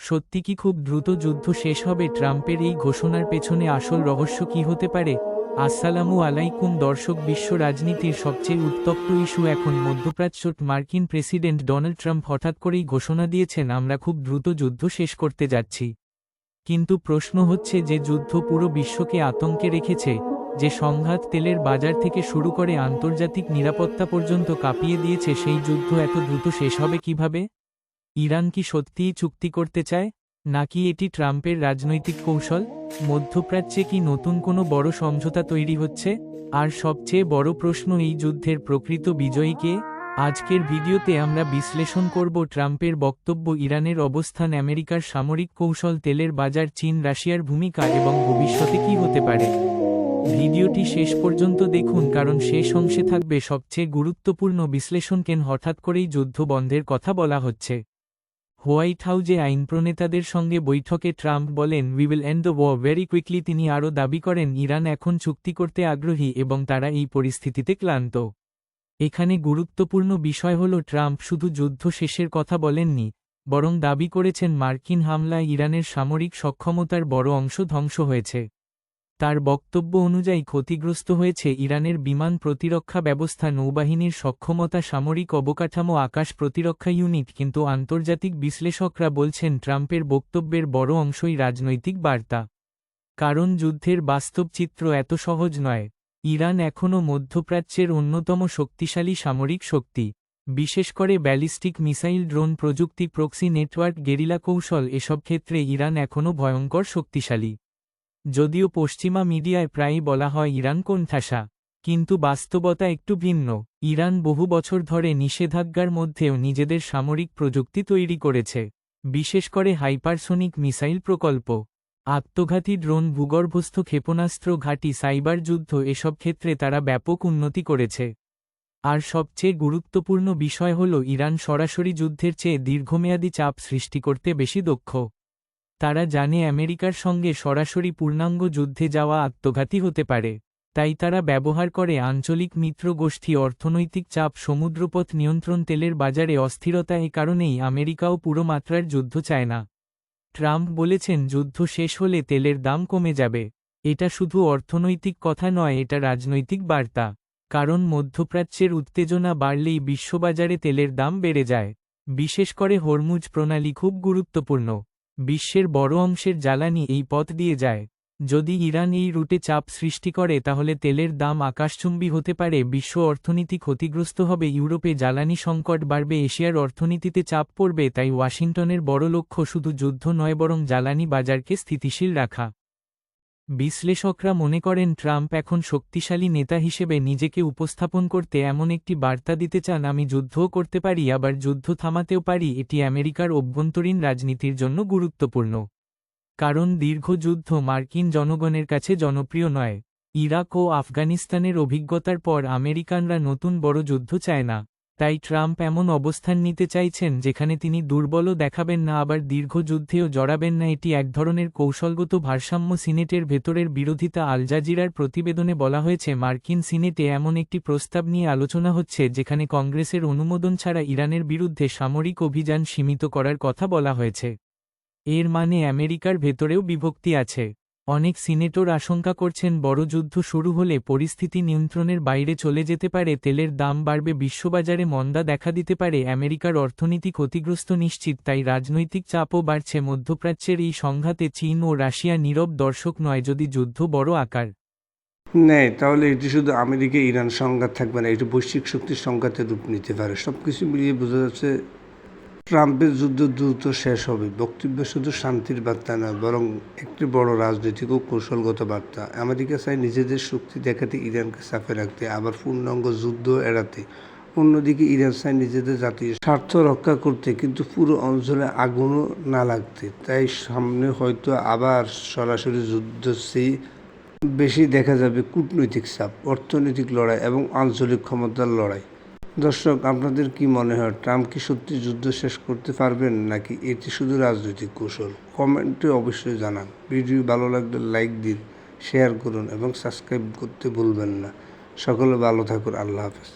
সত্যি কি খুব দ্রুত যুদ্ধ শেষ হবে? ট্রাম্পের এই ঘোষণার পেছনে আসল রহস্য কি হতে পারে? আসসালামু আলাইকুম দর্শক, বিশ্ব রাজনীতির সবচেয়ে উত্তপ্ত ইস্যু এখন মধ্যপ্রাচ্য। মার্কিন প্রেসিডেন্ট ডোনাল্ড ট্রাম্প হঠাৎ করেই ঘোষণা দিয়েছেন, আমরা খুব দ্রুত যুদ্ধ শেষ করতে যাচ্ছি। কিন্তু প্রশ্ন হচ্ছে, যে যুদ্ধ পুরো বিশ্বকে আতঙ্কে রেখেছে, যে সংঘাত তেলের বাজার থেকে শুরু করে আন্তর্জাতিক নিরাপত্তা পর্যন্ত কাঁপিয়ে দিয়েছে, সেই যুদ্ধ এত দ্রুত শেষ হবে কিভাবে? ইরান কি সত্যিই চুক্তি করতে চায়, নাকি এটি ট্রাম্পের রাজনৈতিক কৌশল? মধ্যপ্রাচ্যে কি নতুন কোনো বড় সমঝোতা তৈরি হচ্ছে? আর সবচেয়ে বড় প্রশ্ন, এই যুদ্ধের প্রকৃত বিজয়ী কে? আজকের ভিডিওতে আমরা বিশ্লেষণ করব ট্রাম্পের বক্তব্য, ইরানের অবস্থান, আমেরিকার সামরিক কৌশল, তেলের বাজার, চীন রাশিয়ার ভূমিকা এবং ভবিষ্যতে কি হতে পারে। ভিডিওটি শেষ পর্যন্ত দেখুন, কারণ শেষ অংশে থাকবে সবচেয়ে গুরুত্বপূর্ণ বিশ্লেষণ। কেন হঠাৎ করেই যুদ্ধ বন্ধের কথা বলা হচ্ছে? হোয়াইট হাউজে আইনপ্রণেতাদের সঙ্গে বৈঠকে ট্রাম্প বলেন, we will end the war very quickly. তিনি আরও দাবি করেন, ইরান এখন চুক্তি করতে আগ্রহী এবং তারা এই পরিস্থিতিতে ক্লান্ত। এখানে গুরুত্বপূর্ণ বিষয় হল, ট্রাম্প শুধু যুদ্ধ শেষের কথা বলেননি, বরং দাবি করেছেন মার্কিন হামলায় ইরানের সামরিক সক্ষমতার বড় অংশ ধ্বংস হয়েছে। তার বক্তব্য অনুযায়ী ক্ষতিগ্রস্ত হয়েছে ইরানের বিমান প্রতিরক্ষা ব্যবস্থা, নৌবাহিনীর সক্ষমতা, সামরিক অবকাঠামো, আকাশ প্রতিরক্ষা ইউনিট। কিন্তু আন্তর্জাতিক বিশ্লেষকরা বলছেন, ট্রাম্পের বক্তব্যের বড় অংশই রাজনৈতিক বার্তা। কারণ যুদ্ধের বাস্তব চিত্র এত সহজ নয়। ইরান এখনও মধ্যপ্রাচ্যের অন্যতম শক্তিশালী সামরিক শক্তি। বিশেষ করে ব্যালিস্টিক মিসাইল, ড্রোন প্রযুক্তি, প্রক্সি নেটওয়ার্ক, গেরিলা কৌশল, এসব ক্ষেত্রে ইরান এখনও ভয়ঙ্কর শক্তিশালী। যদিও পশ্চিমা মিডিয়ায় প্রায়ই বলা হয় ইরান কোণঠাসা, কিন্তু বাস্তবতা একটু ভিন্ন। ইরান বহু বছর ধরে নিষেধাজ্ঞার মধ্যেও নিজেদের সামরিক প্রযুক্তি তৈরি করেছে, বিশেষ করে হাইপারসোনিক মিসাইল প্রকল্প, আত্মঘাতী ড্রোন, ভূগর্ভস্থ ক্ষেপণাস্ত্র ঘাঁটি, সাইবার যুদ্ধ, এসব ক্ষেত্রে তারা ব্যাপক উন্নতি করেছে। আর সবচেয়ে গুরুত্বপূর্ণ বিষয় হল, ইরান সরাসরি যুদ্ধের চেয়ে দীর্ঘমেয়াদী চাপ সৃষ্টি করতে বেশি দক্ষ। তারা জানে আমেরিকার সঙ্গে সরাসরি পূর্ণাঙ্গ যুদ্ধে যাওয়া আত্মঘাতী হতে পারে, তাই তারা ব্যবহার করে আঞ্চলিক মিত্র গোষ্ঠী, অর্থনৈতিক চাপ, সমুদ্রপথ নিয়ন্ত্রণ, তেলের বাজারে অস্থিরতা। এ কারণেই আমেরিকাও পুরো মাত্রার যুদ্ধ চায় না। ট্রাম্প বলেছেন, যুদ্ধ শেষ হলে তেলের দাম কমে যাবে। এটা শুধু অর্থনৈতিক কথা নয়, এটা রাজনৈতিক বার্তা। কারণ মধ্যপ্রাচ্যের উত্তেজনা বাড়লেই বিশ্ববাজারে তেলের দাম বেড়ে যায়। বিশেষ করে হরমুজ প্রণালী খুব গুরুত্বপূর্ণ। বিশ্বের বড় অংশের জ্বালানি এই পথ দিয়ে যায়। যদি ইরান এই রুটে চাপ সৃষ্টি করে, তাহলে তেলের দাম আকাশচুম্বী হতে পারে, বিশ্ব অর্থনীতি ক্ষতিগ্রস্ত হবে, ইউরোপে জ্বালানি সংকট বাড়বে, এশিয়ার অর্থনীতিতে চাপ পড়বে। তাই ওয়াশিংটনের বড় লক্ষ্য শুধু যুদ্ধ নয়, বরং জ্বালানি বাজারকে স্থিতিশীল রাখা। বিশ্লেষকরা মনে করেন, ট্রাম্প এখন শক্তিশালী নেতা হিসেবে নিজেকে উপস্থাপন করতে এমন একটি বার্তা দিতে চান, আমি যুদ্ধও করতে পারি, আবার যুদ্ধ থামাতেও পারি। এটি আমেরিকার অভ্যন্তরীণ রাজনীতির জন্য গুরুত্বপূর্ণ। কারণ দীর্ঘ যুদ্ধ মার্কিন জনগণের কাছে জনপ্রিয় নয়। ইরাক ও আফগানিস্তানের অভিজ্ঞতার পর আমেরিকানরা নতুন বড় যুদ্ধ চায় না। তাই ট্রাম্প এমন অবস্থান নিতে চাইছেন, যেখানে তিনি দুর্বলও দেখাবেন না, আবার দীর্ঘ যুদ্ধেও জড়াবেন না। এটি এক ধরনের কৌশলগত ভারসাম্য। সিনেটের ভেতরের বিরোধিতা, আল জাজিরার প্রতিবেদনে বলা হয়েছে, মার্কিন সিনেটে এমন একটি প্রস্তাব নিয়ে আলোচনা হচ্ছে, যেখানে কংগ্রেসের অনুমোদন ছাড়া ইরানের বিরুদ্ধে সামরিক অভিযান সীমিত করার কথা বলা হয়েছে। এর মানে আমেরিকার ভেতরেও বিভক্তি আছে। অনেক সিনেটর আশঙ্কা করছেন, বড় যুদ্ধ শুরু হলে পরিস্থিতি নিয়ন্ত্রণের বাইরে চলে যেতে পারে, তেলের দাম বাড়বে, বিশ্ববাজারে মন্দা দেখা দিতে পারে, আমেরিকার অর্থনীতি ক্ষতিগ্রস্ত নিশ্চিত। তাই রাজনৈতিক চাপও বাড়ছে। মধ্যপ্রাচ্যের এই সংঘাতে চীন ও রাশিয়া নীরব দর্শক নয়। যদি যুদ্ধ বড় আকার নেয়, তাহলে এটি শুধু আমেরিকা ইরান সংঘাত থাকবে না, এটি বৈশ্বিক শক্তির সংঘাতের রূপ নিতে পারে। সব কিছু মিলিয়ে বোঝা যাচ্ছে, ট্রাম্পের যুদ্ধ দ্রুত শেষ হবে বক্তব্য শুধু শান্তির বার্তা নয়, বরং একটি বড় রাজনৈতিক ও কৌশলগত বার্তা। আমেরিকা চায় নিজেদের শক্তি দেখাতে, ইরানকে চাপে রাখতে, আবার পূর্ণাঙ্গ যুদ্ধ এড়াতে। অন্যদিকে ইরান চায় নিজেদের জাতীয় স্বার্থ রক্ষা করতে, কিন্তু পুরো অঞ্চলে আগুনও না লাগতে। তাই সামনে হয়তো আবার সরাসরি যুদ্ধের চেয়ে বেশি দেখা যাবে কূটনৈতিক চাপ, অর্থনৈতিক লড়াই এবং আঞ্চলিক ক্ষমতার লড়াই। দর্শক, আপনাদের কি মনে হয়, ট্রাম্প কি সত্যি যুদ্ধ শেষ করতে পারবেন, নাকি এটি শুধু রাজনৈতিক কৌশল? কমেন্টে অবশ্যই জানান। ভিডিও ভালো লাগলে লাইক দিন, শেয়ার করুন এবং সাবস্ক্রাইব করতে ভুলবেন না। সকলে ভালো থাকুন। আল্লাহ হাফেজ।